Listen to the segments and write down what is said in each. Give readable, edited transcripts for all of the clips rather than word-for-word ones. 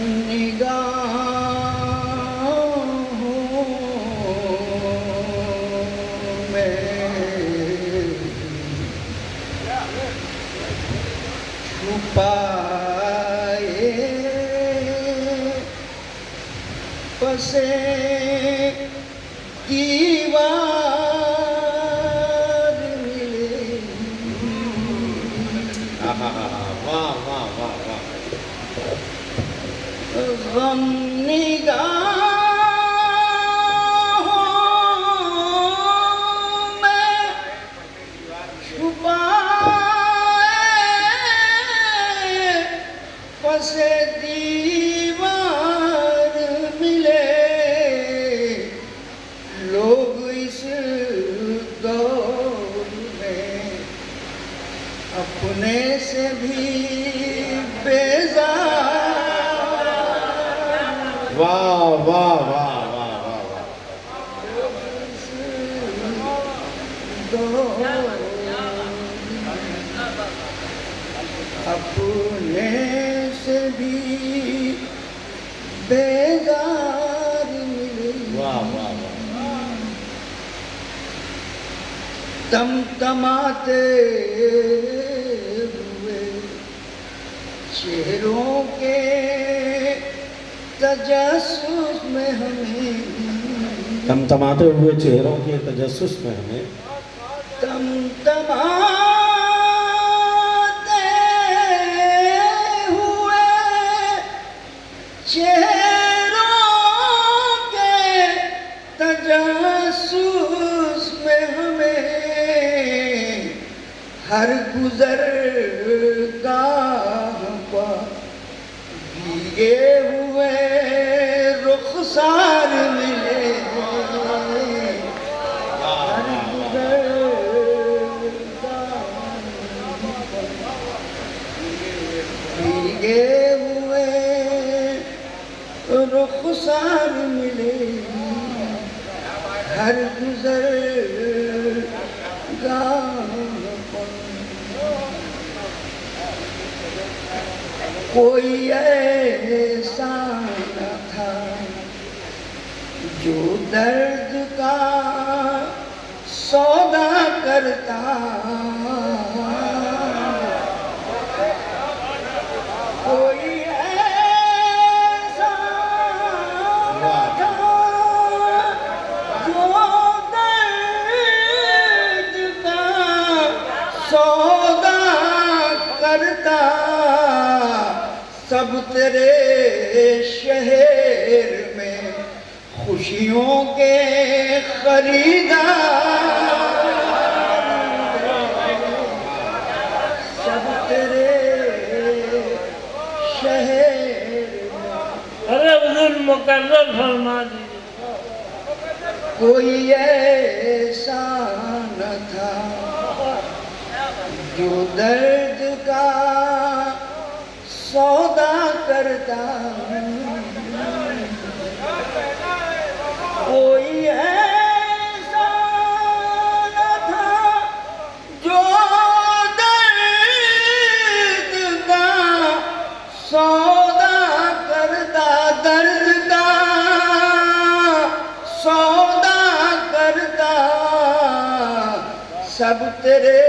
निगाहों में छुपाए पसे दीवार मिले। वाह वाह वाह वाह। गम निगाहों में छुपाए पसे दीवार मिले। लोग इस दौर में अपने से भी बेजार। वाह वाह वाह वाह वाह वाह। अपने से भी बेजार मिले। वाह वाह वाह। तमतमाते हुए चेहरों के तजस्सुस में हमें, तमतमाते हुए चेहरों के तजस्सुस में हमें, तमतमाते हुए चेहरों के तजस्सुस में हमें हर गुज़रगाह पर भीगे हुए रुखसार मिले। हर गुज़रगाह पर भीगे हुए रुखसार मिले। हर गुज़रगाह कोई ऐसा न था जो दर्द का सौदा करता। कोई ऐसा न था जो दर्द का सौदा करता। सब तेरे शहर में खुशियों के खरीदार। सब तेरे शहर में। अरे हुजूर मुकर्रर फरमा दीजिए। कोई ऐसा न था जो दर्द का सौदा करता। कोई ऐसा न था जो दर्द का सौदा करता। दर्द का सौदा करता। सब तेरे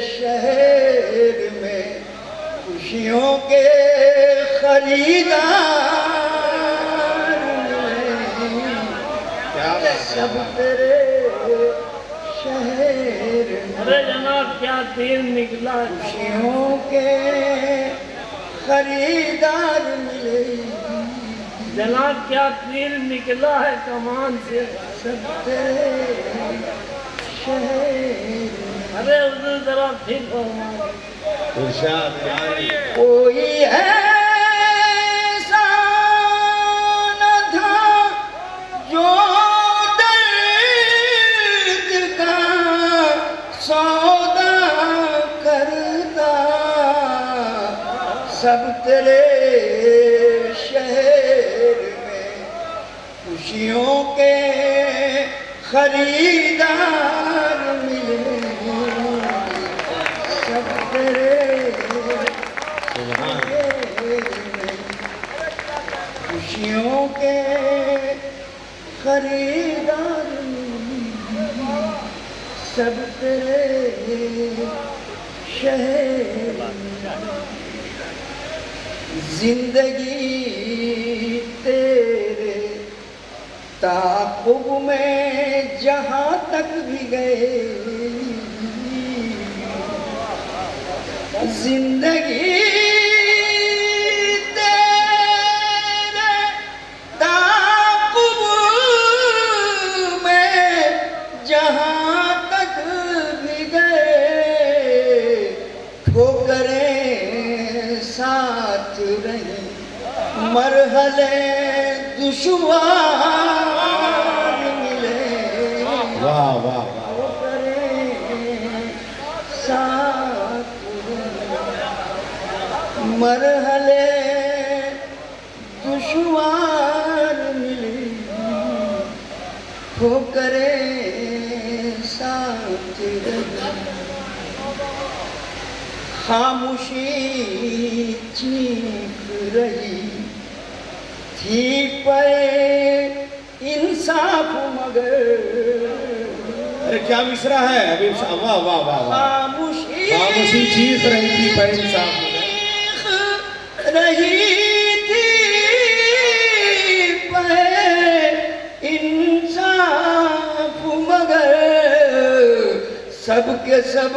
शहर में खुशियों के खरीदार मिले। सब तेरे शहर में अरे जनाब क्या तीर निकला है। खुशियों के खरीदार मिले। जनाब क्या तीर निकला है कमान से। सब तेरे शहर। अरे हुजूर जरा फिर फरमा दीजिए। इरशाद यानी। कोई ऐसा न था जो दर्द का सौदा करता। सब तेरे शहर में खुशियों के खरीदार मिले। सब तेरे खुशियों के खरीदार सब तेरे शहर जिंदगी तेरे ताक़ुब में जहाँ तक भी गए जिंदगी तेरे ताक़ुब में जहाँ तक भी गए ठोकरें साथ रही मरहले दुश्वार मिले वाह वाह वाह ठोकरें साथ मरहले दुश्वार मिली ठोकरें साथ रही खामोशी चीख रही थी पे इंसाफ मगर अरे क्या मिश्रा है अभी वाह वाह वाह वाह खामोशी चीख रही थी पर इंसाफ रही थी पे इंसाफ मगर सबके सब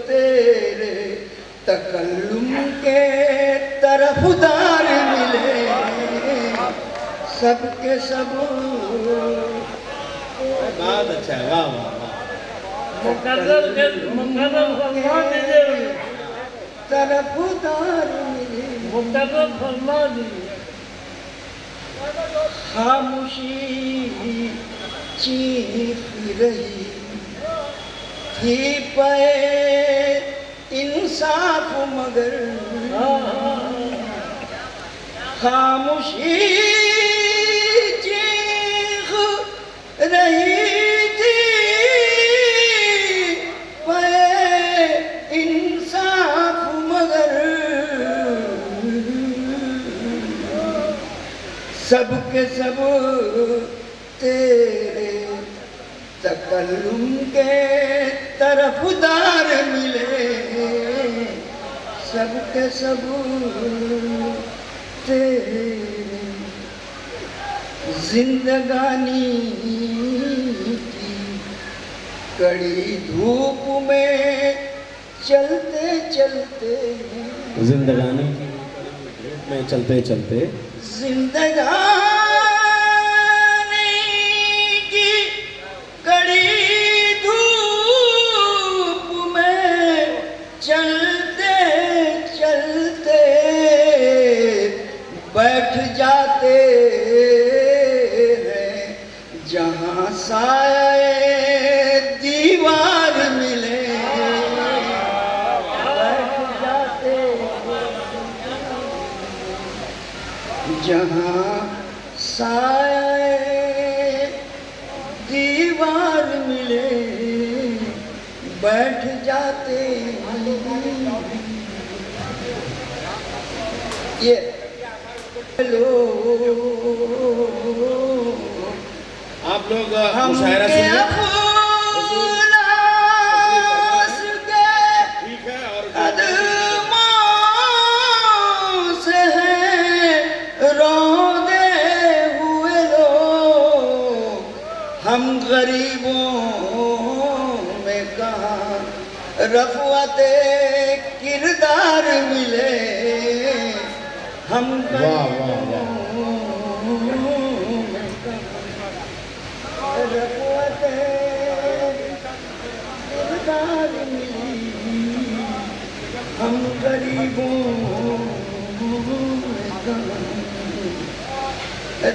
तेरे तकल्लुम के तरफदार मिले सबके सब बहुत अच्छा है वाह वाह वाह मुकर्रर फरमा दीजिए, तरफदार मिले मुकर्रर फरमा दीजिए। खामोशी चीख रही थी पे इंसाफ मगर खामोशी चीख रही थी पे इंसाफ मगर सबके सब तेरे तकल्लुम के तरफदार मिले सबके सब तेरे जिंदगानी की कड़ी धूप में चलते चलते जिंदगानी की धूप में चलते चलते जिंदगानी की कड़ी धूप में चलते चलते बैठ जाते हैं जहाँ साए दीवार मिले बैठ जाते जहाँ साए दीवार मिले बैठ जाते ये लो आप लोग मुशायरा सुनिए अफलास के ठीक है और कदमों से हैं रोंदे हुए लोग हम गरीबों में कहाँ रफ़अते किरदार मिले हम वाह वाह वाह रफ़अते किरदार मिली हम गरीबों में कहाँ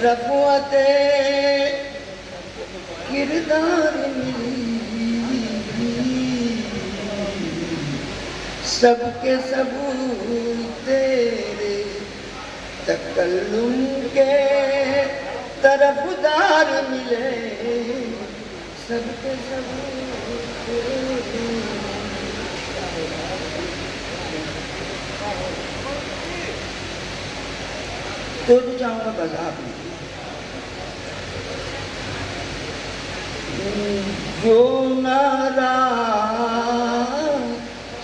रफ़अते किरदार मिली सबके सब तेरे तकल्लुम के तरफदार मिले सबके सब तो भी चाहूंगा बस आप नहीं। जो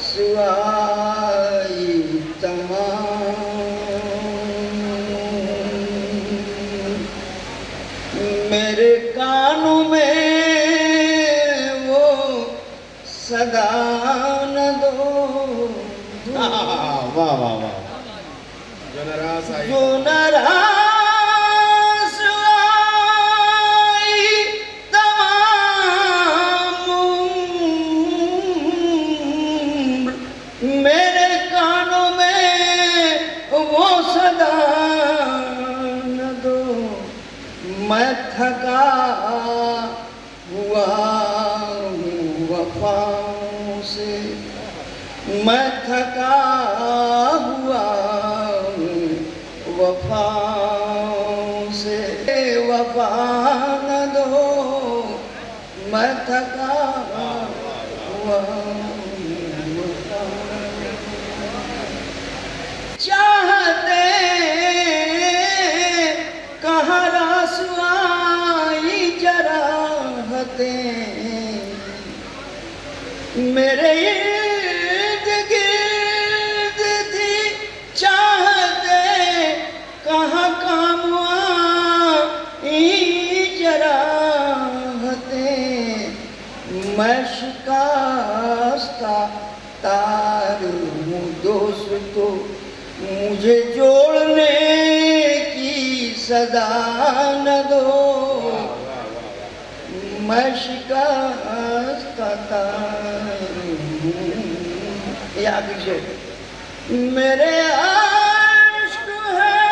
सुआई तमाम मेरे कानों में वो सदा न दो। वाह वाह वाह, जो नाराज आई जो नाराज आई तमाम मेरे कानों में वो सदा न दो। मैं थका हुआ हूँ वफाओं से, मैं थका हुआ हूँ वफाओं से। वफा न दो, मैं थका हुआ हूँ चाहते कहाँ रसवाई जराहते मेरे इर्द गिर्द थी। चाहते कहाँ काम आई जराहते मैं शिकस्ता तार हूँ दोस्तों, मुझे जोड़ने की सदा न दो। मैं शिकस्ता तार हूँ या किसे मेरे आशिक है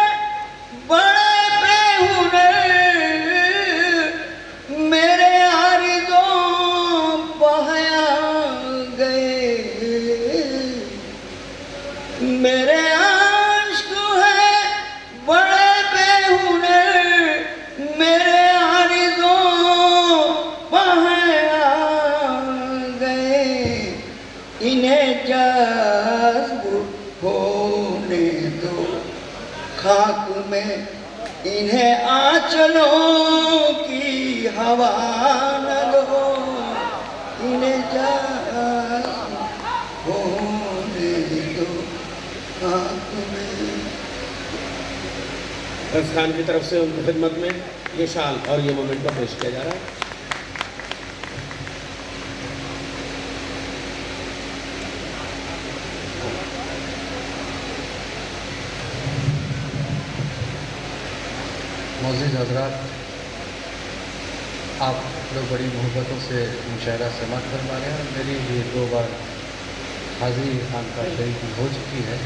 बड़े बेहुनर मेरे आरिज़ों बहाया गए। मेरे आशिक है बड़े बेहुनर मेरे आरिज़ों बहाया गए। इन्हें जज्ब होने दो खाक में, इन्हें आंचलों की हवा न दो। इन्हें जज्ब होने दो खाक में। खान की तरफ से उनकी खिदमत में ये शाल और ये मोमेंटो पेश किया जा रहा है। मोअज़्ज़िज़ हज़रात, आप लोग बड़ी मोहब्बतों से मुशायरा समाअत फरमा रहे हैं। मेरी ये 2 बार हाज़िरी खानकाह शरीफ हो चुकी है।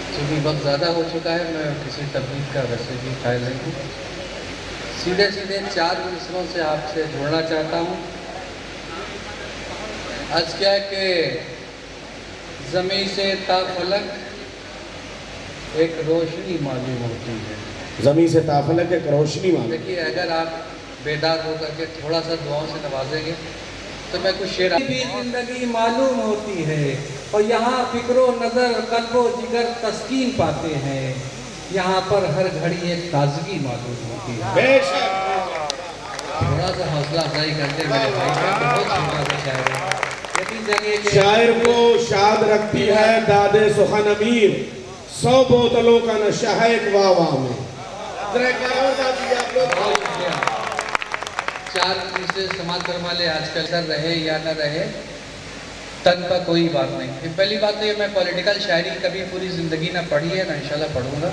चूँकि वक्त ज़्यादा हो चुका है, मैं किसी तबलीग का वैसे भी ख्याल नहीं हूँ। सीधे सीधे 4 मिसरों से आपसे जुड़ना चाहता हूँ। आज क्या है कि ज़मीं से ताफलक एक रोशनी मालूम होती है। ज़मीन से ताफलक एक रोशनी मालूम। देखिए, अगर आप बेदार होकर के थोड़ा सा दुआओं से नवाजेंगे तो मैं कुछ शेर भी जिंदगी मालूम होती है और यहाँ फिक्रो नज़र कल्बो जिगर तस्कीन पाते हैं। यहाँ पर हर घड़ी एक ताजगी मालूम होती है। थोड़ा सा हौसला अफजाई करते मेरे भाई का, बहुत छोटा सा शायर है। यकीन जानिए कि शायर को शाद रखती है दादे सुखन अमीर, 100 बोतलों का नशा है एक वाह में। 4 से समाज फरमा ले। आजकल सर रहे या न रहे तन पर कोई बात नहीं। पहली बात तो ये, मैं पॉलिटिकल शायरी कभी पूरी ज़िंदगी ना पढ़ी है ना इंशाल्लाह पढ़ूंगा।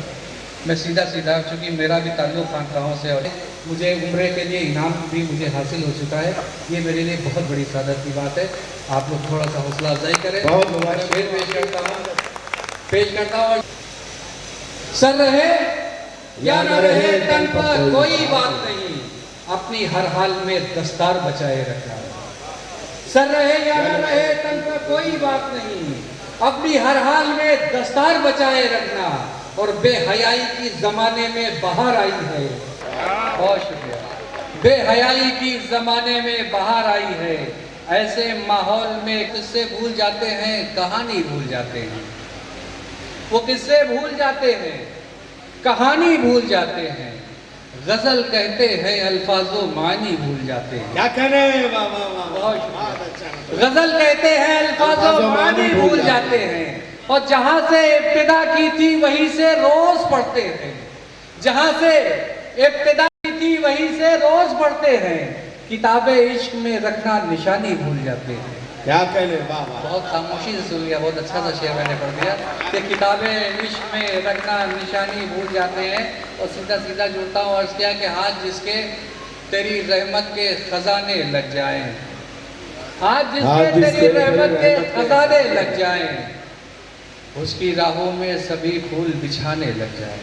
मैं सीधा सीधा, चूँकि मेरा भी ताल्लुक़ खानकाहों से और मुझे उम्रे के लिए इनाम भी मुझे हासिल हो चुका है। ये मेरे लिए बहुत बड़ी सादत की बात है। आप लोग थोड़ा सा हौसला अफजाई करें। बहुत शेर पेश करता हूँ। सर रहे या न रहे तन पर कोई बात नहीं, अपनी हर हाल में दस्तार बचाए रखना। सर रहे या न रहे तन पर कोई बात नहीं, अपनी हर हाल में दस्तार बचाए रखना। और बेहयाई की जमाने में बहार आई है। बहुत शुक्रिया। बेहयाई की जमाने में बहार आई है। ऐसे माहौल में किस्से भूल जाते हैं, कहानी भूल जाते हैं। वो किस्से भूल जाते हैं, कहानी भूल जाते हैं, गजल कहते हैं अल्फाजो मानी भूल जाते हैं। क्या कहने, वाह वाह वाह, बहुत बहुत अच्छा। गजल कहते हैं अल्फाजो मानी भूल जाते हैं, और जहां से इब्तिदा की थी वहीं से रोज पढ़ते हैं, जहां से इब्तिदा की थी वहीं से रोज पढ़ते हैं, किताबे इश्क में रखना निशानी भूल जाते हैं। क्या कहने, वाह वाह। बहुत खामोशी से सुन लिया, बहुत अच्छा सा शेर मैंने पढ़ दिया कि किताबें इश्क में रखना निशानी भूल जाते हैं। और सीधा सीधा जुड़ता हूँ अर्ज किया कि हाथ जिसके तेरी रहमत के खजाने लग जाएं, हाथ जिसके तेरी रहमत के खजाने लग जाएं, उसकी राहों में सभी फूल बिछाने लग जाएं,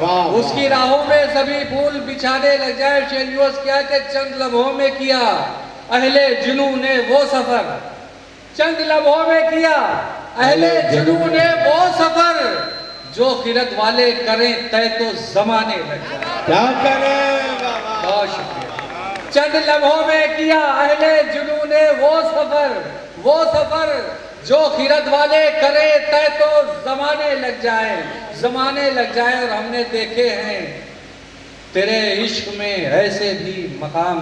वाह, उसकी राहों में सभी फूल बिछाने लग जाए। शेर यूं अर्ज किया कि चंद लम्हों में किया अहले जुनू ने वो सफर, चंद लम्हों में किया अहले जुनू ने वो सफर, जो खिरत वाले करें तय तो जमाने लग जाए। क्या करें, वाह वाह। बहुत शुक्रिया। चंद लम्हों में किया अहले जुनू ने वो सफर, जो खिरत वाले करें तय तो जमाने लग जाए, जमाने लग जाए। और हमने देखे हैं तेरे इश्क में ऐसे भी मकाम,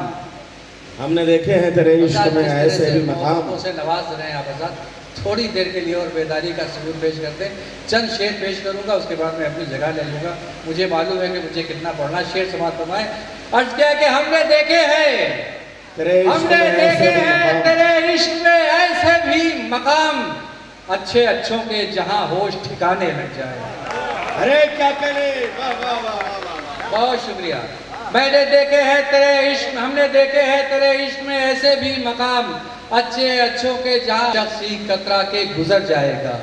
हमने देखे हैं तेरे इश्क में ऐसे भी मकाम से नवाज रहे हैं आप आजाद। थोड़ी देर के लिए और बेदारी का सबूत पेश करते हैं, चंद शेर पेश करूंगा, उसके बाद मैं अपनी जगह ले लूंगा। मुझे मालूम है कि मुझे कितना पढ़ना। शेर समाप्त फरमाए। अर्ज किया कि हमने देखे हैं तेरे इश्क में ऐसे भी मकाम, अच्छे अच्छों के जहां होश ठिकाने लग जाए। अरे क्या करे, वाह वाह वाह वाह। बहुत शुक्रिया। मैंने देखे हैं तेरे इश्क, हमने देखे हैं तेरे इश्क में ऐसे भी मकाम, अच्छे अच्छों के जहां शख्सी कतरा के गुजर जाएगा।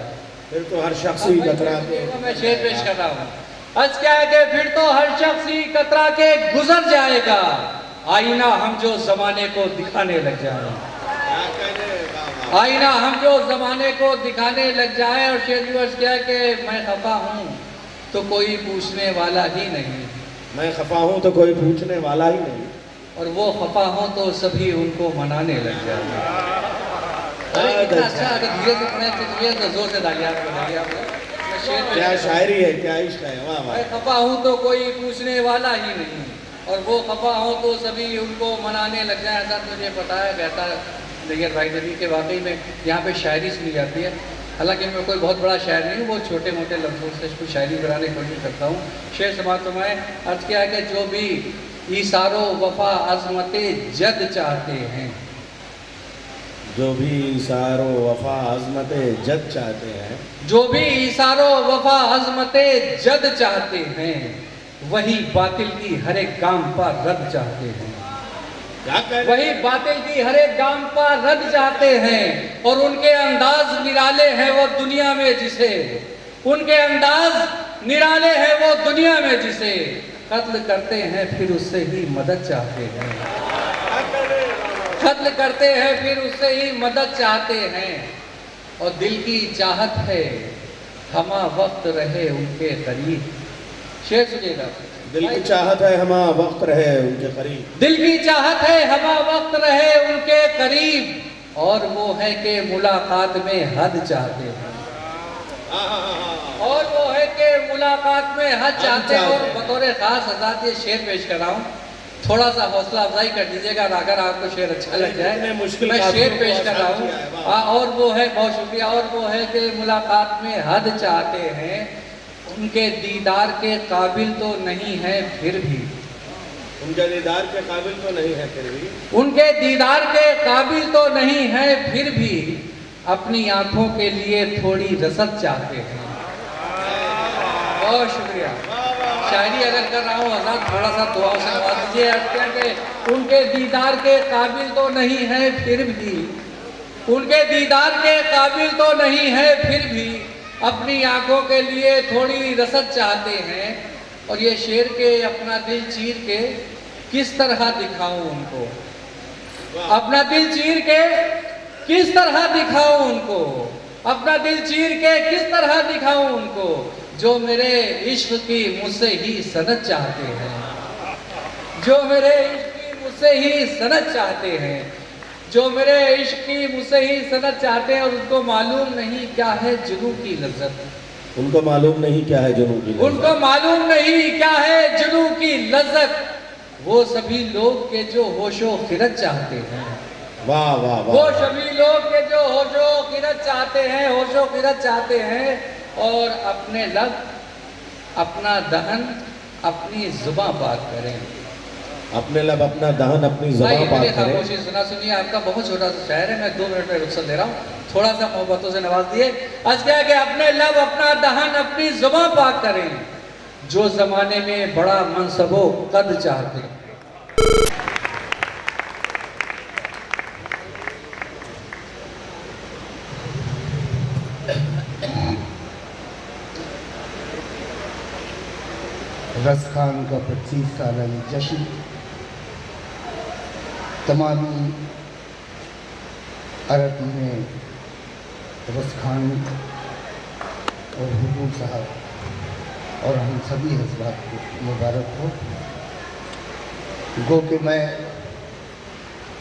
फिर तो हर शख्सी कतरा के, मैं शेर पेश कर रहा हूँ। अर्ज क्या है कि फिर तो हर शख्सी कतरा के गुजर जाएगा, आईना हम जो जमाने को दिखाने लग जाए, आईना हम जो जमाने को दिखाने लग जाए। और शेर यूं अर्ज किया कि मैं खफा हूँ तो कोई पूछने वाला ही नहीं, मैं खफा हूँ तो कोई पूछने वाला ही नहीं, और वो खफा हो तो सभी उनको मनाने लग जाते हैं। अरे कितना अच्छा, अगर धीरे से पढ़े तो जोर से तालियां बजाइए आप लोग। क्या शायरी है, क्या इश्क है, वाह वाह। मैं खफा हूँ तो कोई पूछने वाला ही नहीं, और वो खफा हो तो सभी उनको मनाने लग जाए। ऐसा मुझे पता है, कहता नैयर भाई नबी के वाकई में यहाँ पे शायरी सुनी जाती है। हालांकि मैं कोई बहुत बड़ा शायर नहीं हूँ, वो छोटे मोटे लफ्ज़ों से इसको शायरी बनाने की कोशिश करता हूँ। शेर समाप्त फरमाए। अर्ज किया है कि जो भी ईसारो वफा अज़मते जद चाहते हैं, जो भी ईसारो वफा अज़मते जद चाहते हैं, जो भी ईसारो वफा अज़मते जद चाहते हैं, वही बातिल की हर एक काम पर रद्द चाहते हैं, वही बातिल की हर एक काम पर रद्द चाहते हैं। और उनके अंदाज निराले हैं वो दुनिया में जिसे, उनके अंदाज निराले हैं वो दुनिया में जिसे कत्ल करते हैं फिर उससे ही मदद चाहते हैं, कत्ल करते हैं फिर उससे ही मदद चाहते हैं। और दिल की चाहत है हमा वक्त रहे उनके करीब। शेर सुनिएगा। दिल की चाहत है हमा वक्त रहे उनके करीब, दिल की चाहत है हमा वक्त रहे उनके करीब, और वो है कि मुलाकात में हद चाहते हैं, और वो है कि मुलाकात में हद चाहते हैं। और बतौर खास आजाद ये शेर पेश कर रहा हूँ, थोड़ा सा हौसला अफजाई कर दीजिएगा अगर आपको शेर अच्छा लग जाए। मैं शेर पेश कर रहा हूँ। और वो है, बहुत शुक्रिया। और वो है कि मुलाकात में हद चाहते हैं, उनके दीदार के काबिल तो नहीं है फिर भी, उनके दीदार के काबिल तो नहीं है फिर भी, उनके दीदार के काबिल तो नहीं है फिर भी, अपनी आंखों के लिए थोड़ी रसद चाहते हैं। बहुत शुक्रिया। शायरी अगर कर रहा हूँ आजाद, थोड़ा सा दुआओं से नवाज दीजिए। कि उनके दीदार के काबिल तो नहीं है फिर भी, उनके दीदार के काबिल तो नहीं है फिर भी, अपनी आंखों के लिए थोड़ी रसद चाहते हैं। और ये शेर के अपना दिल चीर के किस तरह दिखाऊं उनको, अपना दिल चीर के किस तरह दिखाऊं उनको, अपना दिल चीर के किस तरह दिखाऊं उनको, जो मेरे इश्क की मुझसे ही सनद चाहते हैं, जो मेरे इश्क की मुझसे ही सनद चाहते हैं, जो मेरे इश्क की मुझसे ही सनद चाहते हैं। और उनको मालूम नहीं क्या है जुनू की लज्जत, उनको मालूम नहीं क्या है जुनून की लज्जत। उनको मालूम नहीं क्या है जुनून की लज्जत। वो सभी लोग के जो होशो खिरत चाहते हैं, वाह वाह वो वाह। सभी लोग के जो होशो खिरत चाहते हैं, होशो खिरत चाहते हैं, और अपने लब, अपना दहन, अपनी जुबां पाक करें। अपने लब, अपना दहन, अपनी जुबान पाक करें। खामोशी सुना सुनिए, आपका बहुत छोटा सा शायर है, मैं 2 मिनट में रुखसत दे रहा हूँ, थोड़ा सा मोहब्बतों से नवाज दिए। आज क्या है कि अपने लब, अपना दहन, अपनी जुबां पाक करें, जो जमाने में बड़ा मनसबो कद चाहते हैं। रस खान का 25 साल जश्न तमामी अरब में रस खान और हुजूर साहब और हम सभी हज़रात को मुबारक हो। गो कि मैं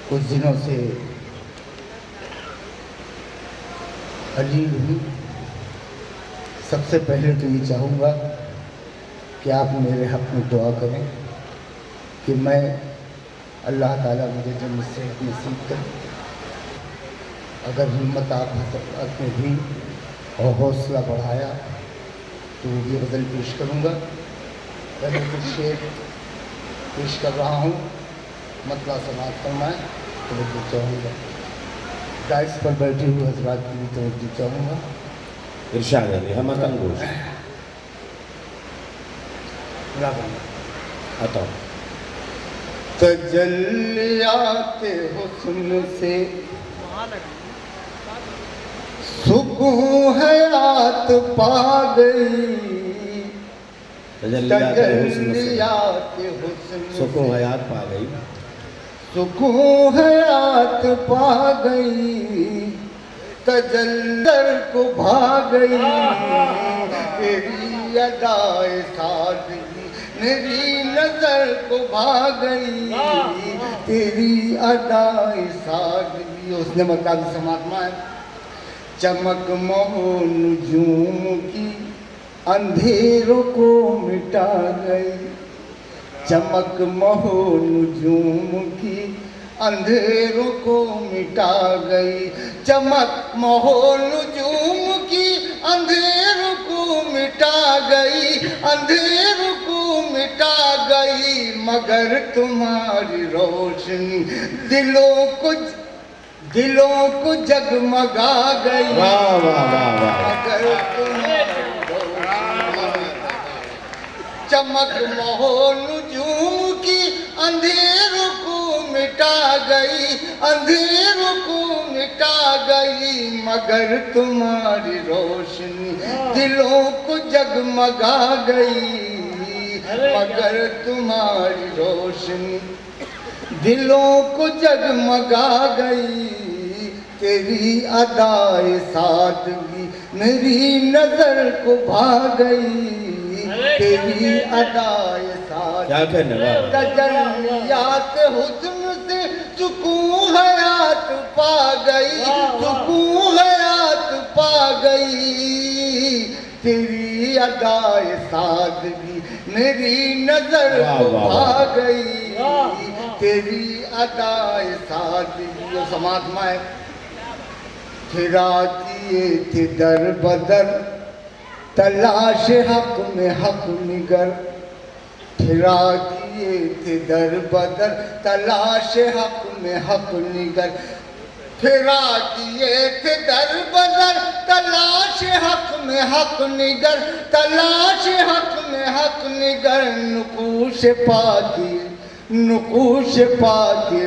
कुछ दिनों से अलील हूँ। सबसे पहले तो ये चाहूँगा कि आप मेरे हक़ में दुआ करें कि मैं अल्लाह ताला मुझे जन्नत से नसीब करे। अगर हिम्मत आप में हुई और हौसला बढ़ाया तो वो भी गज़ल पेश करूँगा। पहले कुछ शेर पेश कर रहा हूँ, मतलब समाप्त करना है तो वो चाहूँगा। डाइस पर बैठे हुए हज़रात की भी तवज्जो चाहूँगा। इरशाद है हम तंगोश आता तजल्लियात हुस्न से सुकून हयात पा गई। तजल्लियात हुस्न से सुकून हयात पा गई। सुकून हयात पा गई। तजल्लर को भा गई। तेरी अदाए सादगी मेरी नजर को भा गई। तेरी अदाए सादगी। उसने मतलब समात्मा है। चमक मोह नजूम की अंधेरों को मिटा गई। चमक मोह नजूम की अंधेरों को मिटा गई। चमक मोह नजूम की अंधेरों को मिटा गई। अंधेरों को मिटा गई मगर तुम्हारी रोशनी दिलों को जगमगा गई। वाह वाह वाह वाह। मगर तुम्हारी रोशनी चमक मोह नजूम की अंधेरों को मिटा गई। अंधेरों को मिटा गई मगर तुम्हारी रोशनी दिलों को जगमगा गई। मगर तुम्हारी रोशनी दिलों को जगमगा गई। तेरी अदाए सादगी मेरी नजर को भा गई। तेरी अदाए क्या कहने वाला। तजल्लियात हुस्न से सुकून हयात पा गई। सुकून हयात पा गई। तेरी अदाए सादगी मेरी नजर को भा गई। तेरी अदाए सादगी। और समात्मा है। फिरा किए थे दर बदर तलाश हक में हक निगर। फिरा किए थे दर बदर तलाश हक में हक निगर। फिरा किए थे दर बदर तलाश हक में हक निगर। तलाश हक में हक निगर। नुकूश पाकी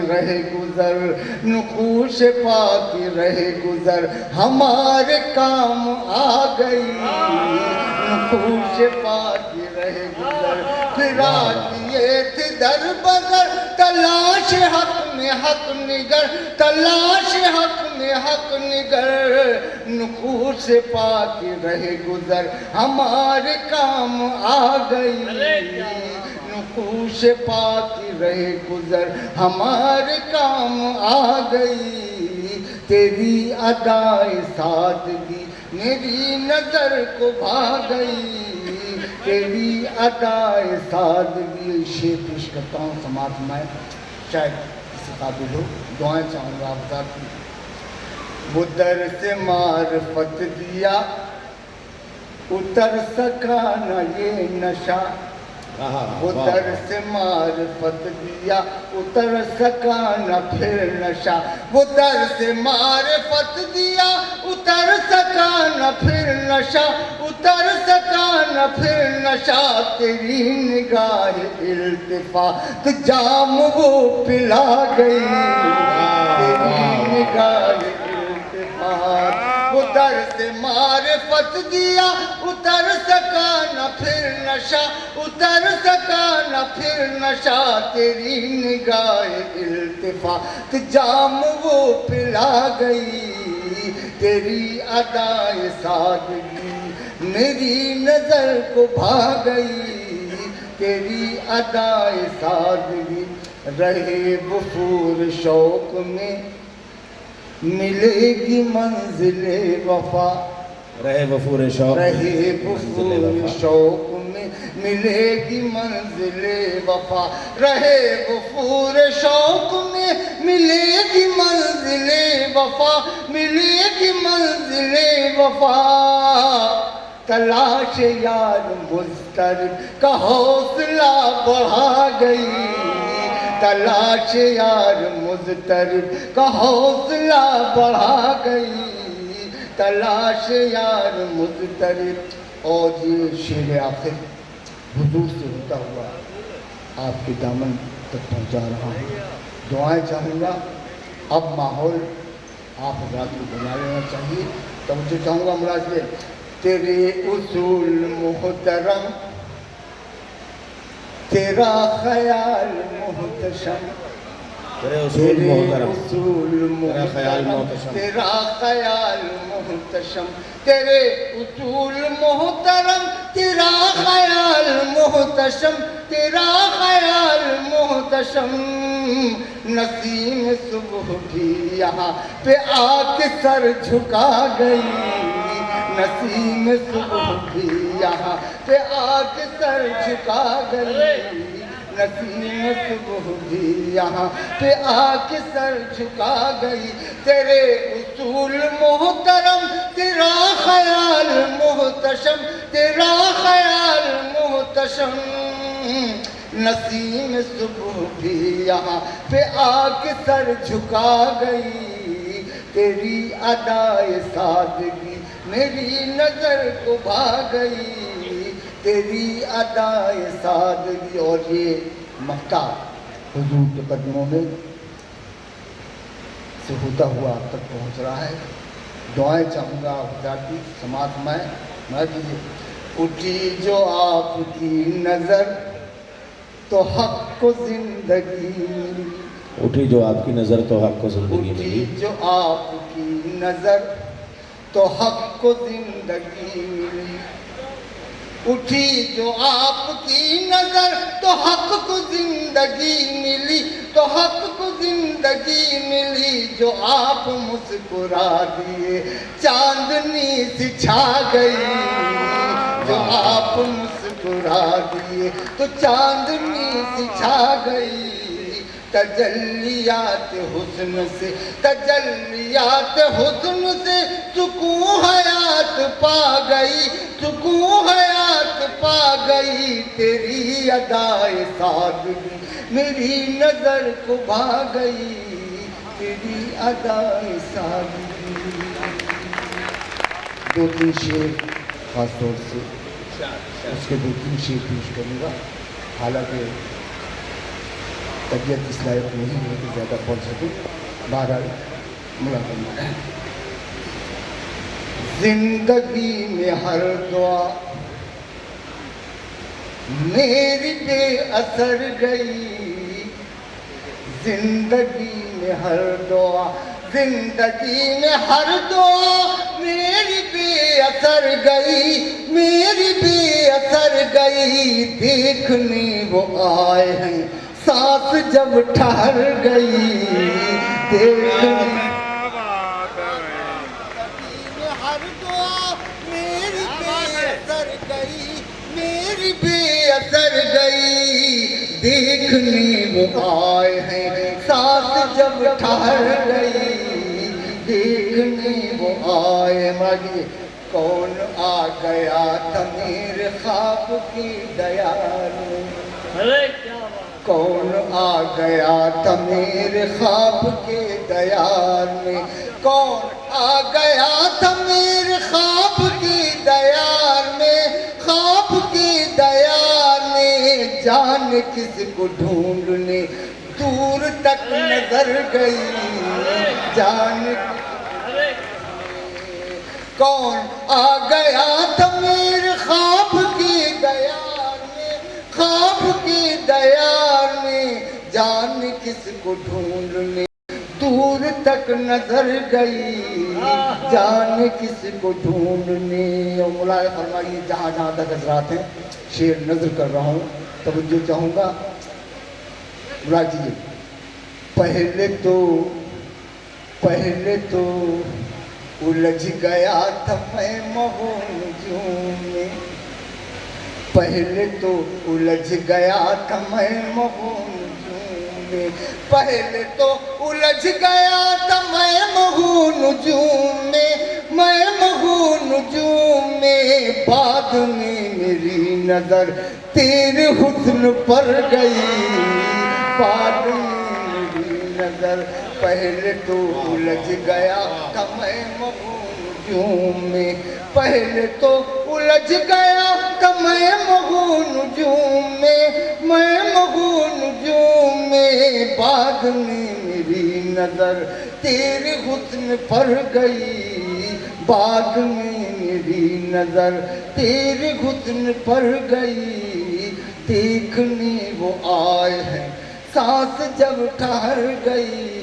रहे गुजर। नुकूश पाकी रहे गुजर हमारे काम आ गई। नुकूश पाकी रहे गुजर। फिरा किए थे दर बदर तलाश हक में हक निगर। तलाश हक में हक निगर। नुकूश पाकी रहे गुजर हमारे काम आ गई। नुकूश पाकी रहे गुजर हमारे काम आ गई। तेरी अदाए सादगी मेरी नजर को भा गई तेरी अदाए सादगी। शेर पेश करता हूँ समाज में, शायद किसी काबिल हो। दुआएं चाहूँगा आप की। वो दर से मारफत दिया उतर सका न ये नशा। वो दर से मारफत दिया उतर सका न फिर नशा। वो दर से मारफत दिया उतर सका न फिर नशा। उतर सका न फिर नशा। तेरी निगाह इल्तिफात जाम वो पिला गई। तेरी निगाह इल्तिफात वो दर से मारफत दिया उतर सका न फिर नशा। उतर सका न फिर नशा। तेरी निगाह इल्तिफात जाम वो पिला गई। तेरी अदाए सादगी मेरी नजर को भा गई। तेरी अदाए सादगी रहे वफूर शौक में मिलेगी मंजिले वफा। रहे वफूर शौक, रहे वफूर शौक में मिलेगी मंजिले वफा। रहे वफूर शौक में मिलेगी मंजिले वफा। मिलेगी मंजिले वफा। तलाश यार मुस्तरिब का हौसला बढ़ा गई। तलाश यार मुस्तरिब का हौसला बढ़ा गई। तलाश यार मुस्तरिब। और ये शेर आखिर हुजूर से होता हुआ आपके दामन तक पहुंचा रहा हूँ। दुआएं चाहूँगा। अब माहौल आप हजरात को बना लेना चाहिए। तो मुझे चाहूँगा मुलाज़े तेरे उसूल मोहतरम तेरा ख्याल मोहतशम। तेरे उसूल मोहतरम तेरा ख्याल मोहतशम। तेरा ख्याल मोहतशम। तेरे उसूल मोहतरम तेरा ख्याल मोहतशम। तेरा ख्याल मोहतशम। नसीम सुबह भी यहाँ पे आके सर झुका गई। नसीम सुबह भी यहाँ पे आके सर झुका गई। नसीम सुबह भी यहाँ पे आके सर झुका गई। तेरे उसूल मोहतरम तेरा ख्याल मोहतशम। तेरा ख्याल मोहतशम। नसीम सुबह भी यहाँ पे आके सर झुका गई। तेरी अदाए सादगी मेरी नजर को भा गई। तेरी अदाए सादगी। और ये मक्ता हुजूर के कदमों में से होता हुआ अब तक पहुंच रहा है। दुआएं चाहूँगा खुदा की समाज में मैं दीजिए। उठी जो आपकी नज़र तो हक को जिंदगी मिली। उठी जो आपकी नज़र तो हक को जिंदगी उठी मिली। जो आपकी नज़र तो हक को जिंदगी मिली। उठी जो आपकी नजर तो हक को जिंदगी मिली। तो हक को जिंदगी मिली। जो आप मुस्कुरा दिए चांदनी सी छा गई। जो आप मुस्कुरा दिए तो चांदनी सी छा गई। तजल्लियात हुस्न से तजल्लियात हुस्न से सुकून हयात पा गई। सुकून हयात पा गई। तेरी अदाए सादगी मेरी नजर को भा गई। तेरी अदाए सादगी। दो तीन शेर खास तौर से उसके दो तीन शेर पेश करूँगा। हालांकि तबीयत इस लायक नहीं है कि ज़्यादा पढ़ सकूँ। बहरहाल मुलाकात है। जिंदगी में हर दुआ मेरी बेअसर गई। जिंदगी में हर दुआ जिंदगी में हर दुआ मेरी बेअसर गई। मेरी बेअसर गई। देखने वो आए हैं सांस जब ठहर गई। देखने हर दुआ देखने वो आए हैं सांस जब ठहर गई, देखने वो आए मगे कौन आ गया था मेरे ख्वाब की दयार में, अरे क्या बात। कौन आ गया था मेरे ख्वाब के दयार में, कौन आ गया था मेरे ख्वाब की दयार में, ख्वाब की दयार में जान किसको ढूंढने दूर तक नजर गई, जान अरे कौन आ गया था मेरे ख्वाब की दयार में, ख्वाब की दयार में जान किसको ढूंढने दूर तक नजर गई, जान किसको ढूंढने। और मुलाय फरमाइए जहाँ जहाँ तक हजरात हैं शेर नजर कर रहा हूँ, तवज्जो चाहूँगा मुराद जी। पहले तो उलझ गया था मैं मौजूद में, पहले तो उलझ गया था मैं मौजूद में, पहले तो उलझ गया था मैं मौजूद में, मैं मौजूद में, बाद में मेरी नजर तेरे हुस्न पर गई, बाद में मेरी नजर। पहले तो उलझ गया था मैं मौजूद में, पहले तो उलझ गया था मैं मौजूद में, मैं मौजूद में, बाद में मेरी नजर तेरे हुस्न पर गई, बाद में मेरी नजर तेरे हुस्न पर गई। देखने वो आए हैं सांस जब ठहर गई,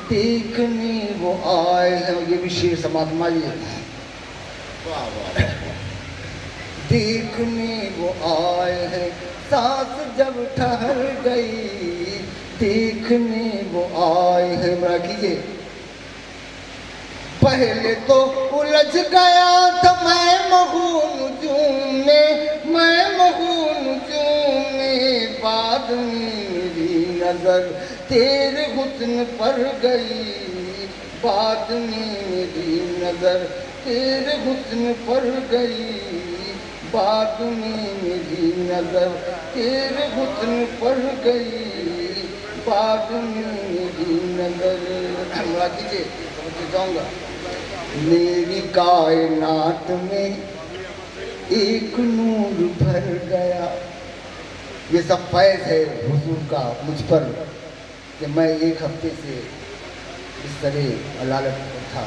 देखने वो आए हैं। ये भी शेर समाप्त मारिए। देखने वो आए हैं सांस जब ठहर गई, देखने वो आए हैं। मेरा कीजिए। पहले तो उलझ गया था मैं मौजूद में, मैं मौजूद में, बाद में मेरी नजर तेरे हुस्न पर गई, बाद में मेरी नजर तेरे हुस्न पर गई, बाद में मेरी नजर तेरे हुस्न पर गई, बाद में मेरी नजर। कीजिए समझ जाऊंगा। मेरी कायनात में एक नूर भर गया। ये सब फैज़ है हुजूर का मुझ पर कि मैं एक हफ्ते से इस तरह अलालत पर था,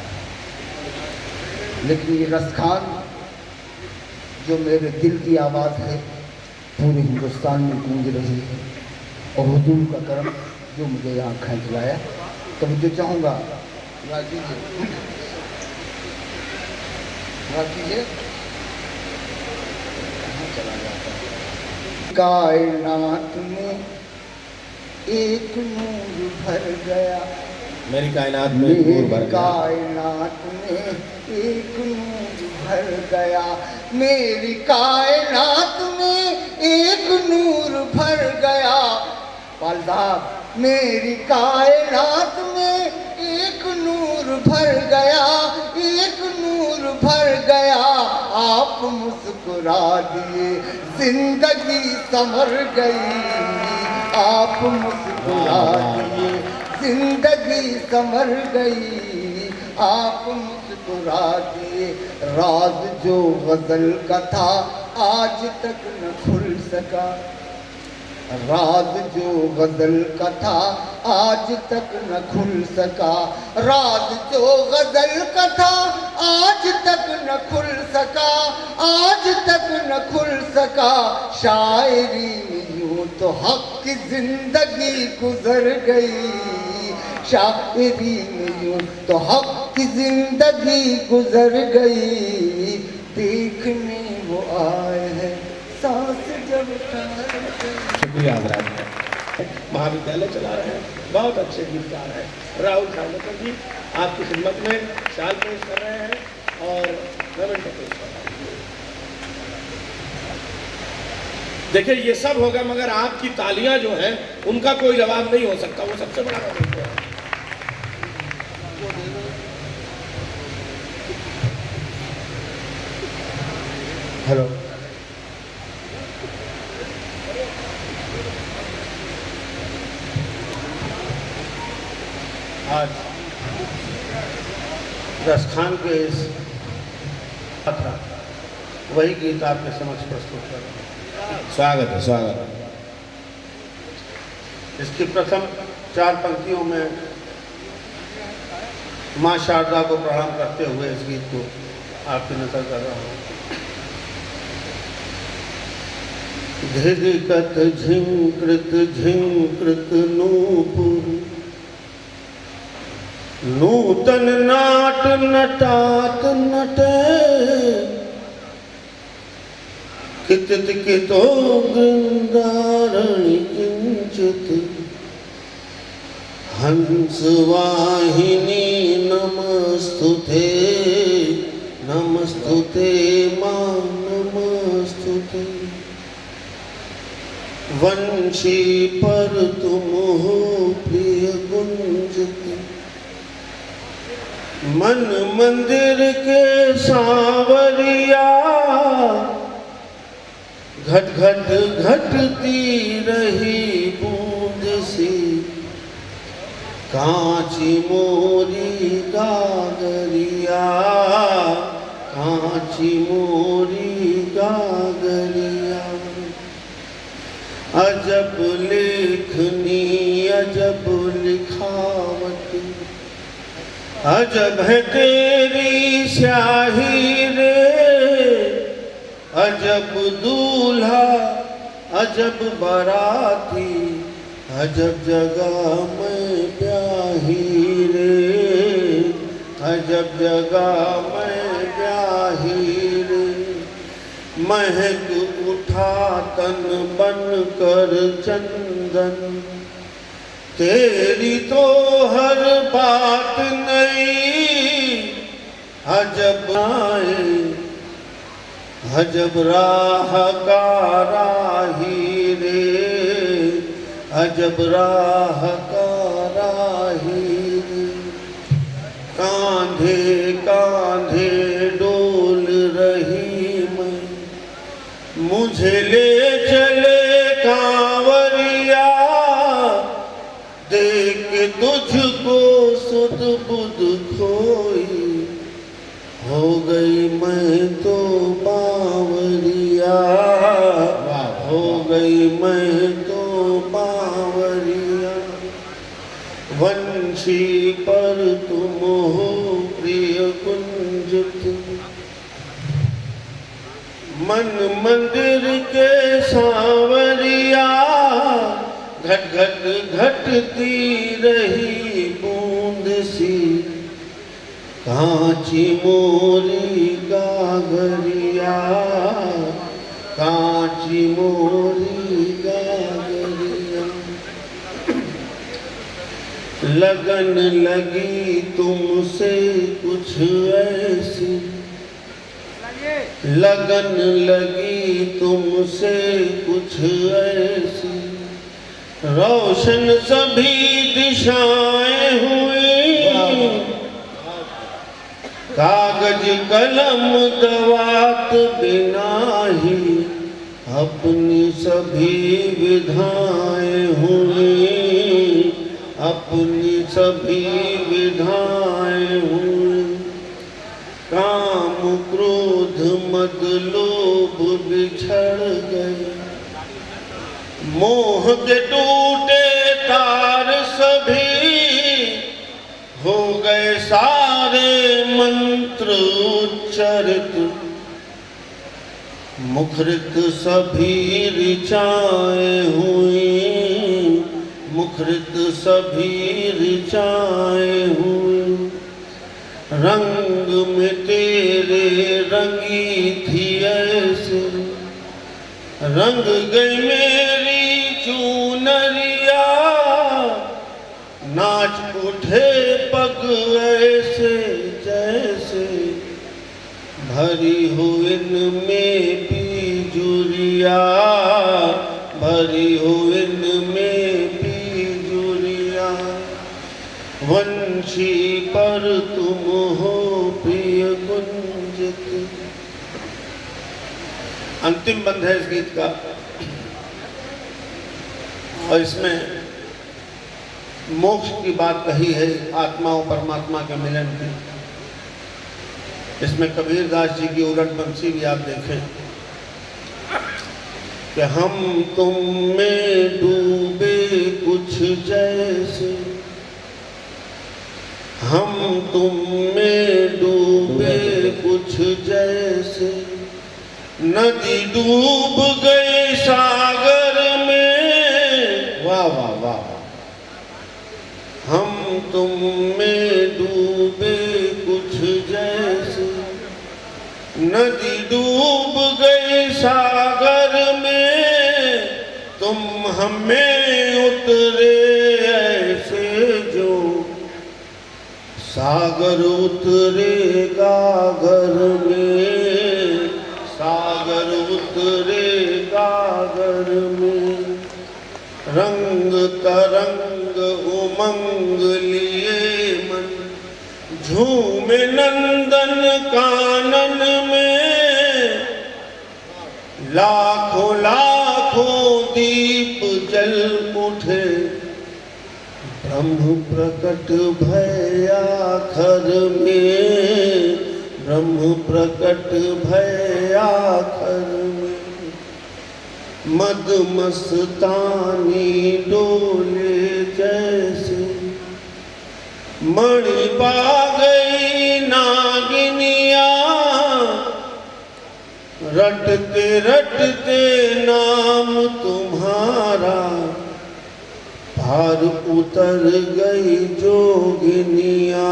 लेकिन ये रसखान जो मेरे दिल की आवाज़ है पूरे हिंदुस्तान में गूंज रही है, और हुजूर का करम जो मुझे यहाँ खींच लाया। तो मुझे चाहूँगा चला जाता है। कायनात में एक नूर भर गया, मेरी कायनात में एक नूर भर गया, कायनात में एक नूर भर गया, मेरी कायनात में एक नूर भर गया। पाल साहब, मेरी कायनात में एक नूर भर गया, एक नूर भर गया। आप मुस्कुरा दिए जिंदगी संवर गई, आप मुस्कुरा दिए जिंदगी संवर गई, आप मुस्कुरा दिए। राज जो गजल का था आज तक न खुल सका, राज जो गजल का था आज तक न खुल सका, राज जो गजल का था आज तक न खुल सका, आज तक न खुल सका। शायरी में यूं तो हक की जिंदगी गुजर गई, शायरी में यूं तो हक की जिंदगी गुजर गई। देखने वो आए हैं सांस जब ठहर गई। शुक्रिया हजरात। महाविद्यालय चला रहे हैं, बहुत अच्छे गीतकार हैं। राहुल खानोकर जी आपकी खिदमत में शाल पेश कर रहे हैं और रमन पेश कर रहे हैं। देखिए ये सब होगा मगर आपकी तालियां जो हैं उनका कोई जवाब नहीं हो सकता, वो सबसे बड़ा है। हेलो, आज रसखान के इस वही गीत आपके समक्ष प्रस्तुत कर रहा हूं। स्वागत है, स्वागत है। इसकी प्रथम 4 पंक्तियों में माँ शारदा को प्रणाम करते हुए इस गीत को आपकी नजर कर रहा हूँ। धिरिकत झिंकृत नूपुर नूतन नाट नटात नटे कितित कितो वृंदारण्य किंचित हंस वाहिनी नमस्तुते नमस्तुते मां नमस्तुते वंशी पर तुम हो प्रिय गुंजती मन मंदिर के सांवरिया घट घट घटती रही बूंद सी कांची मोरी गागरिया कांची मोरी गागरिया अजब लेखनी अजब लिखावट अजब है तेरी स्याही रे अजब दूल्हा अजब बाराती अजब जगह में ब्याही रे अजब जगह में ब्याही रे महक उठा तन बन कर चंदन तेरी तो हर बात नहीं अजब आए अजब राह का राही रे अजब राह का राही रे कांधे कांधे डोल रही मैं मुझे ले चले कांवरिया देख तुझको सुध बुध खोई हो गई मैं तो बावरिया हो गई मैं तो बावरिया वंशी पर तुम हो प्रिय कुंजित मन मंदिर के सांवरिया घट घट घटती रही बूंद सी कांची मोरी गागरिया कांची मोरी गागरिया लगन लगी तुमसे कुछ ऐसी लगन लगी तुमसे कुछ ऐसी रोशन सभी दिशाएं हुई कागज कलम दवात बिना ही अपनी सभी विधाएं हुई अपनी सभी विधाएं हुई काम क्रोध मद लोभ बिछड़ गए मोह के टूटे तार सभी हो गए सारे मंत्र उच्चरित मुखरित सभी ऋचाएं हुई मुखरित सभी ऋचाएं हुई रंग में तेरे रंगी थी ऐसे रंग गई मेरी चूनरिया नाच उठे पग ऐसे जैसे भरी हो इनमें पीजुरिया भरी हो इनमें पीजुरिया, वंशी पर तुम हो प्रिय गुंजित। अंतिम बंध है इस गीत का, और इसमें मोक्ष की बात कही है, आत्मा और परमात्मा के मिलन की। इसमें कबीर दास जी की उलट बंसी भी आप देखें कि हम तुम में डूबे कुछ जैसे, हम तुम में डूबे कुछ जैसे, नदी डूब गई सागर में। वाह वाह वाह। हम तुम में डूबे कुछ जैसे, नदी डूब गई सागर में, तुम हमें उतरे ऐसे जो सागर उतरेगा घर में, सागर उतरेगा घर में। रंग तरंग उमंग लिए मन, झूमे नंदन कानन में, लाखों लाखों दीप जल उठे, ब्रह्म प्रकट भया खर में, ब्रह्म प्रकट भया खर में। मद मस्तानी डोले जैसे, मणि पा गई नागिनिया, रटते रटते नाम तुम्हारा, पार उतर गई जोगिनिया,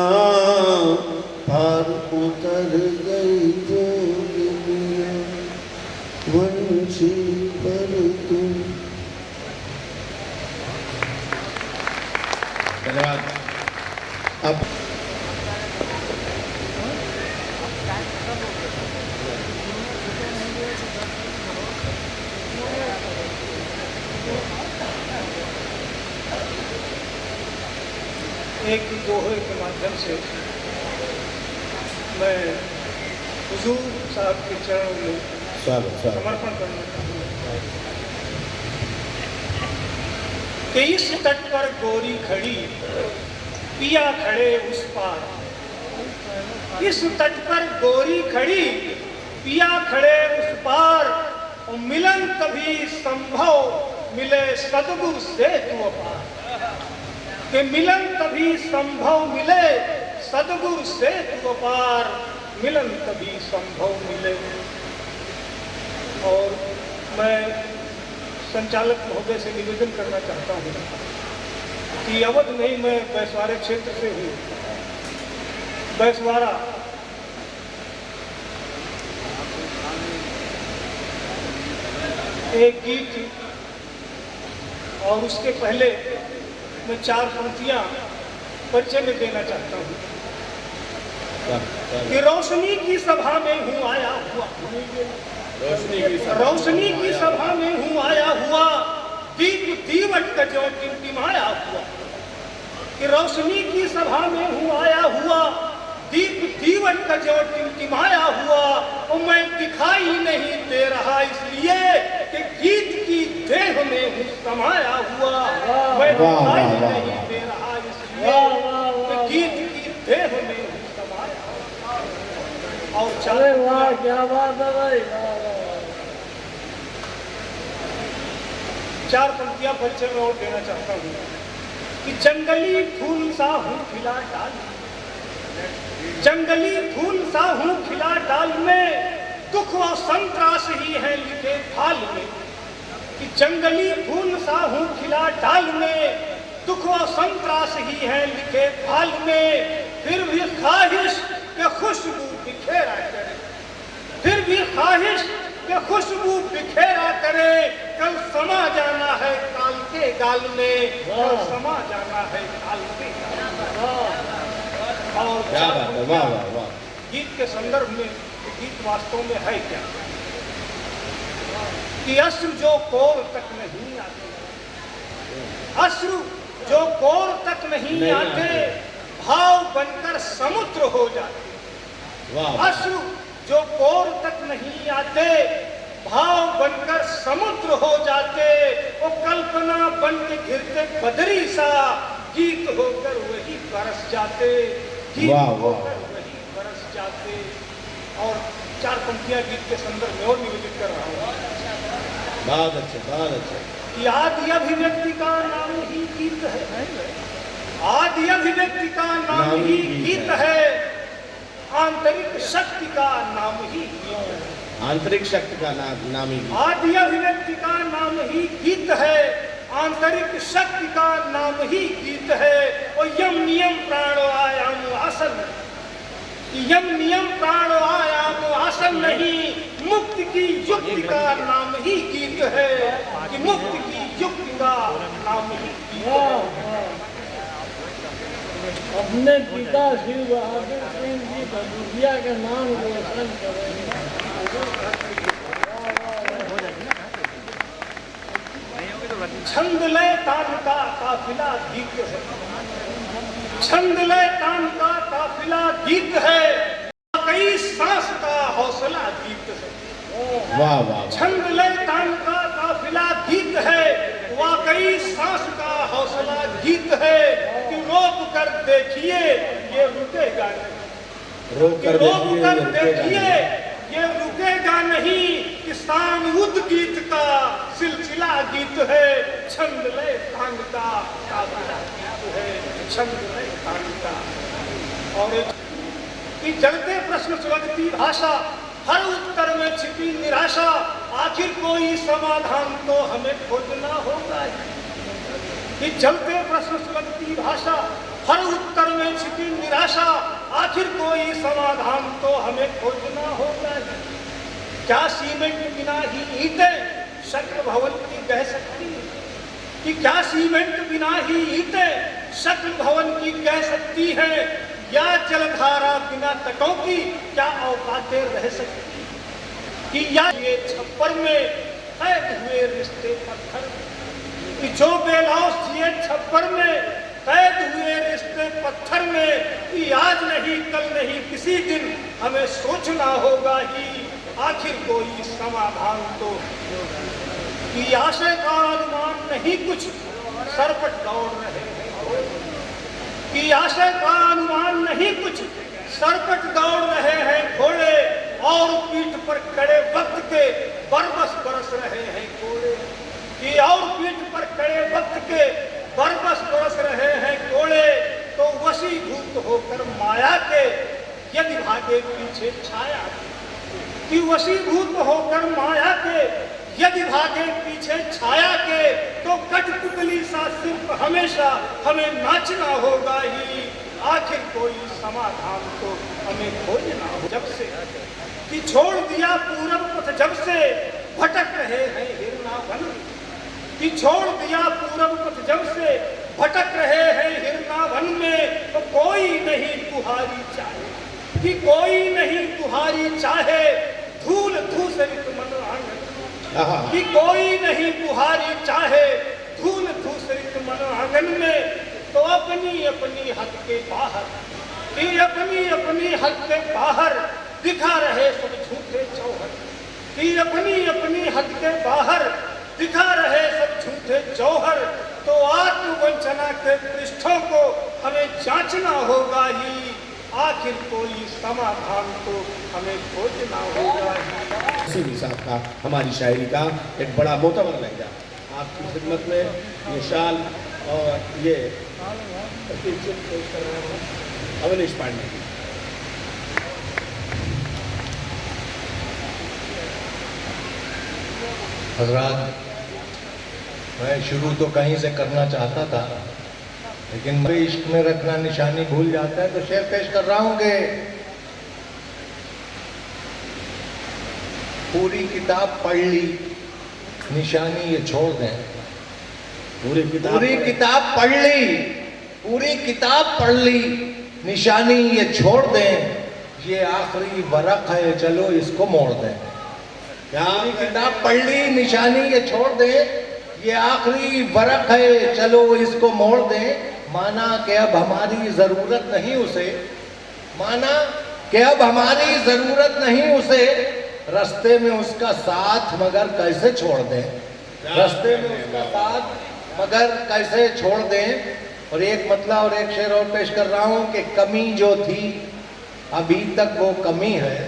पार उतर गई जोगिनिया। वंशी पर तुम। धन्यवाद। अब एक दोहे के माध्यम से मैं हुजूर साहब के चरणों में समर्पण करना चाहूँगा कि इस तट पर गोरी खड़ी, पिया खड़े उस पार। इस तट पर गोरी खड़ी, पिया खड़े उस पार, और मिलन कभी संभव मिले सद्गुरु से तू अपार। कि मिलन कभी संभव मिले सद्गुरु से तू अपार, मिलन कभी संभव मिले। और मैं संचालक महोदय से निवेदन करना चाहता हूँ कि अवध नहीं, मैं बैसवाड़ा क्षेत्र से हूँ। बैसवाड़ा एक गीत, और उसके पहले मैं 4 पंक्तियाँ परिचय में देना चाहता हूँ कि रोशनी की सभा में हूँ आया हुआ, रोशनी की सभा में हूँ आया हुआ, दीप दीवट का जो टिमटिमाया हुआ। कि रोशनी की सभा में हूँ आया हुआ, दीप दीवट का जो टिमटिमाया हुआ, और मैं दिखाई नहीं दे रहा इसलिए कि गीत की देह में हूँ समाया हुआ। मैं दिखाई नहीं दे रहा इसलिए कि गीत की देह में हूँ समाया हुआ। और चले वाह, क्या बात है भाई। 4 पंक्तियां परिचय में और देना चाहता हूँ कि जंगली फूल सा हूँ खिला डाल, जंगली फूल सा हूँ खिला डाल में, दुख और संतरास ही है लिखे फाल में। कि जंगली फूल सा हूँ खिला डाल में, दुख और संतरास ही है लिखे फाल में। फिर भी ख्वाहिश के खुशबू बिखेरा करे, फिर भी ख्वाहिश के खुशबू बिखेरा करे। कल समा जाना है काल के गाल में, कल समा जाना है काल के गाल में। और क्या बात है, वाह वाह वाह। गीत के संदर्भ में गीत वास्तव में है क्या? कि अश्रु जो कोर तक नहीं आते, अश्रु जो कोर तक नहीं आते, भाव बनकर समुद्र हो जाते। अश्रु जो कोर तक नहीं आते, भाव बनकर समुद्र हो जाते। वो कल्पना बन के घिरते बदरी सा, गीत होकर वही बरस जाते, गीत होकर वही बरस जाते। और 4 पंक्तियां गीत के संदर्भ में और निवेदित कर रहा हूँ। बहुत अच्छे, बहुत अच्छे। कि आदि अभिव्यक्ति का नाम ही गीत है, आदि अभिव्यक्ति का नाम ही गीत है, आंतरिक शक्ति का नाम ही गीत है, आंतरिक शक्ति का नाम ही गीत। आदि अभिव्यक्ति का नाम ही गीत है, आंतरिक शक्ति का नाम ही गीत है। और यम नियम प्राणो आयाम आसन, यम नियम प्राणो आयाम आसन नहीं, मुक्ति की युक्ति का नाम ही गीत है, कि मुक्ति की युक्ति का नाम ही गीत है। अपने पिता शिव बहादुर सिंह जी भदौरिया के नाम रोशन करेंगे। छंद लय तान का काफिला गीत है, छंद लय तान का काफिला गीत है, कई सांस का हौसला गीत है। वाह वाह। छंद लय तान का काफिला गीत है, वाकई सांस का हौसला गीत है। कि रोक कर देखिए ये रुकेगा नहीं, रोक कर देखिए ये रुकेगा नहीं, कि सामूद गीत का सिलसिला गीत है। छंद लय तान का काफिला गीत है, छंद लय तान का। और कि जलते प्रश्न सुलगती भाषा, हर उत्तर में छिपी निराशा, आखिर कोई समाधान तो हमें खोजना होगा। कि जलते प्रश्न सुलगती भाषा, हर उत्तर में छिपी निराशा, आखिर कोई समाधान तो हमें खोजना होगा। क्या सीमेंट बिना ही ईंटें शक्ल भवन की कह सकती है? कि क्या सीमेंट बिना ही ईंटें शक्ल भवन की कह सकती है? या जलधारा बिना तटों की क्या औकातें रह सकती हैं? कि या ये छप्पर में कैद हुए रिश्ते पत्थर, कि जो बेलौस जिए छप्पर में कैद हुए रिश्ते पत्थर में, कि आज नहीं कल नहीं किसी दिन हमें सोचना होगा ही, आखिर कोई समाधान तो। कि आशय का अनुमान नहीं कुछ सरपट दौड़ रहे हैं, कि आशय का अनुमान नहीं कुछ सरपट दौड़ रहे हैं घोड़े, और पीठ पर खड़े वक्त के बरबस बरस रहे हैं घोड़े। कि और पीठ पर खड़े वक्त के बरबस बरस रहे हैं घोड़े, तो वशीभूत होकर माया के यदि भागे पीछे छाया। कि वशीभूत होकर माया के यदि भागे पीछे छाया के, तो कठपुतली सा सिर्फ हमेशा हमें नाचना होगा ही, आखिर कोई समाधान तो हमें खोजना हो। जब से कि छोड़ दिया पूरब पथ, जब से भटक रहे हैं हिरना वन, कि छोड़ दिया पूरब पथ जब से भटक रहे हैं हिरना वन में, तो कोई नहीं तुम्हारी चाहे, कि कोई नहीं तुम्हारी चाहे, धूल धूसरित मन आंगन। कि कोई नहीं तुम्हारी चाहे, धूल धूसरित मन आंगन में, तो अपनी अपनी हद के बाहर, कि अपनी अपनी हद के बाहर दिखा रहे सब झूठे जौहर। कि अपनी अपनी हद के बाहर दिखा रहे सब झूठे जौहर, तो आत्मवंचना के पृष्ठों को हमें जांचना होगा ही, आखिर कोई समाधान तो हमें खोजना होगा ही। सीधी साहब का हमारी शायरी का एक बड़ा मोतबर लहजा आपकी खिदमत में ये शाल और ये पेश कर रहे हैं अवनीश पांडे। हजरात, मैं शुरू तो कहीं से करना चाहता था, लेकिन मैं इश्क में रखना निशानी भूल जाता है, तो शेर पेश कर रहा हूं कि पूरी किताब पढ़ ली, निशानी ये छोड़ दें। पूरी किताब पढ़ ली, पूरी किताब पढ़ ली, निशानी ये छोड़ दें। ये आखिरी वरक है, चलो इसको मोड़ दें। क्या किताब पढ़ ली, निशानी ये छोड़ दे, ये आखिरी वरक है, चलो इसको मोड़ दें। माना कि अब हमारी जरूरत नहीं उसे, माना कि अब हमारी जरूरत नहीं उसे, रास्ते में उसका साथ मगर कैसे छोड़ दें, रास्ते में उसका साथ मगर कैसे छोड़ दें। और एक मतलब और एक शेर और पेश कर रहा हूं कि कमी जो थी अभी तक वो कमी है,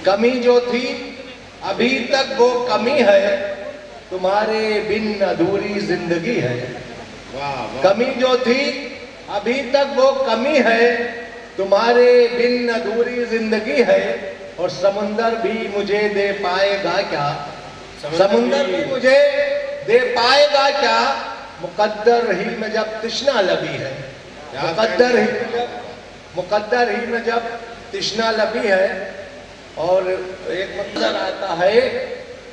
कमी जो थी अभी तक वो कमी है, तुम्हारे बिन अधूरी जिंदगी है। वाह वाह। कमी जो थी अभी तक वो कमी है, तुम्हारे बिन अधूरी जिंदगी है। और समुंदर भी मुझे दे पाएगा क्या, समुंदर भी मुझे दे पाएगा क्या, मुकद्दर ही में जब तृष्णा लगी है, मुकद्दर ही में जब तृष्णा लगी है। और एक मंजर आता है,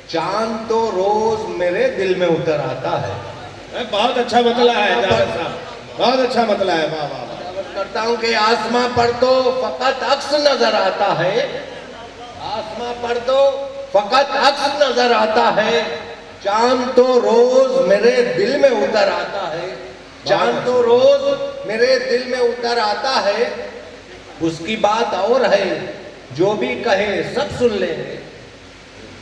चांद तो रोज मेरे दिल में उतर आता है। बहुत अच्छा मतला है जावेद साहब, बहुत अच्छा मतला है। वाह वाह वाह। करता हूं कि आसमां पर तो फकत अक्स नजर आता है, आसमां पर तो फकत अक्स नजर आता है, चांद तो रोज मेरे दिल में उतर आता है, चांद तो रोज मेरे दिल में उतर आता है। उसकी बात और है, जो भी कहे सब सुन लेंगे।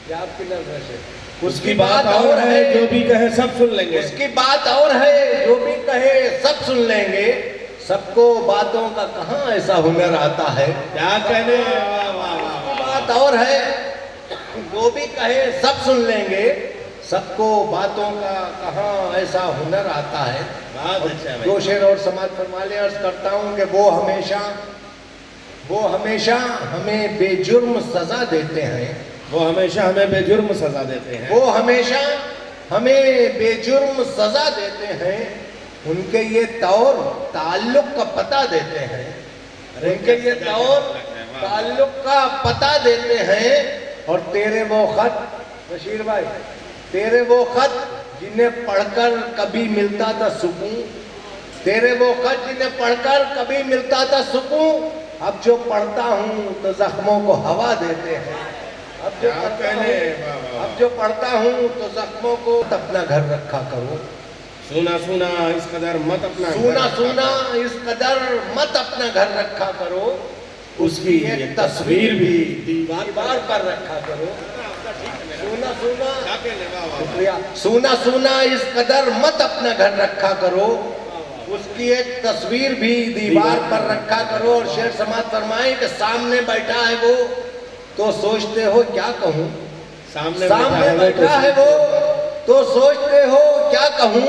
क्या आपकी नजर है? उसकी बात और है, जो भी कहे सब सुन लेंगे। उसकी बात और है, जो भी कहे सब सुन लेंगे। सबको बातों का कहाँ ऐसा हुनर आता है। क्या कहने, वाह वाह वाह। बात और है, जो भी कहे सब सुन लेंगे। सबको बातों का कहाँ ऐसा हुनर आता है। बहुत अच्छा भाई। दो शेर और समाज फरमा ले। अर्ज करता हूँ कि वो हमेशा हमें बेजुर्म सजा देते हैं, वो हमेशा हमें बेजुर्म सजा देते हैं, वो हमेशा हमें बेजुर्म सजा देते हैं। उनके ये तौर ताल्लुक का पता देते हैं, उनके ये तौर ताल्लुक का पता देते हैं। और तेरे वो खत बशीर भाई, तेरे वो खत जिन्हें पढ़कर कभी मिलता था सुकून, तेरे वो खत जिन्हें पढ़कर कभी मिलता था सुकून, अब जो पढ़ता हूँ तो जख्मों को हवा देते हैं। अब जो पढ़ता हूँ तो जख्मों को अपना घर रखा करो। सुना सुना इस कदर मत अपना, सुना सुना इस कदर मत अपना घर रखा करो। उसकी एक तस्वीर भी दीवार पर रखा करो। सुना सुना, शुक्रिया। सुना सुना इस कदर मत अपना घर रखा करो, उसकी एक तस्वीर भी दीवार पर रखा करो। और शेर समाज फरमाए कि सामने बैठा है वो तो सोचते हो क्या कहूँ, सामने बैठा है वो तो सोचते हो क्या कहूँ,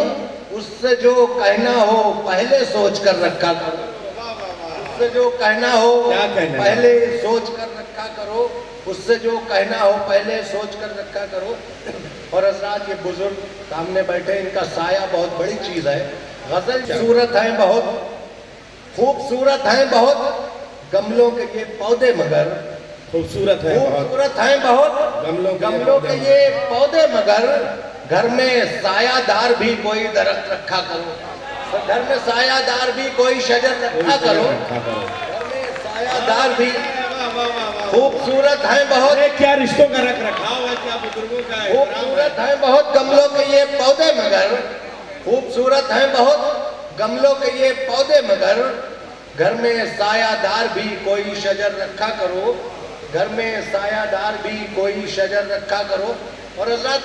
उससे जो कहना हो पहले सोच कर रखा करो, उससे जो कहना हो पहले सोच कर रखा करो, उससे जो कहना हो पहले सोच कर रखा करो। और हज़रात ये बुजुर्ग सामने बैठे, इनका साया बहुत बड़ी चीज है। गजल सूरत है बहुत, खूबसूरत है बहुत, गमलों के ये पौधे मगर खूबसूरत है, खूबसूरत है बहुत, गमलों के ये पौधे मगर, घर में सायादार भी कोई दरख्त रखा करो, घर में सायादार भी कोई शजर रखा करो, घर में सायादार भी। खूबसूरत है बहुत, क्या रिश्तों का रख रखाव है, क्या बुजुर्गों का खूबसूरत है बहुत गमलों के ये पौधे मगर, खूबसूरत है बहुत गमलों के ये पौधे मगर, घर में सायादार भी कोई शजर रखा करो, घर में सायादार भी कोई शजर रखा करो। और हज़रत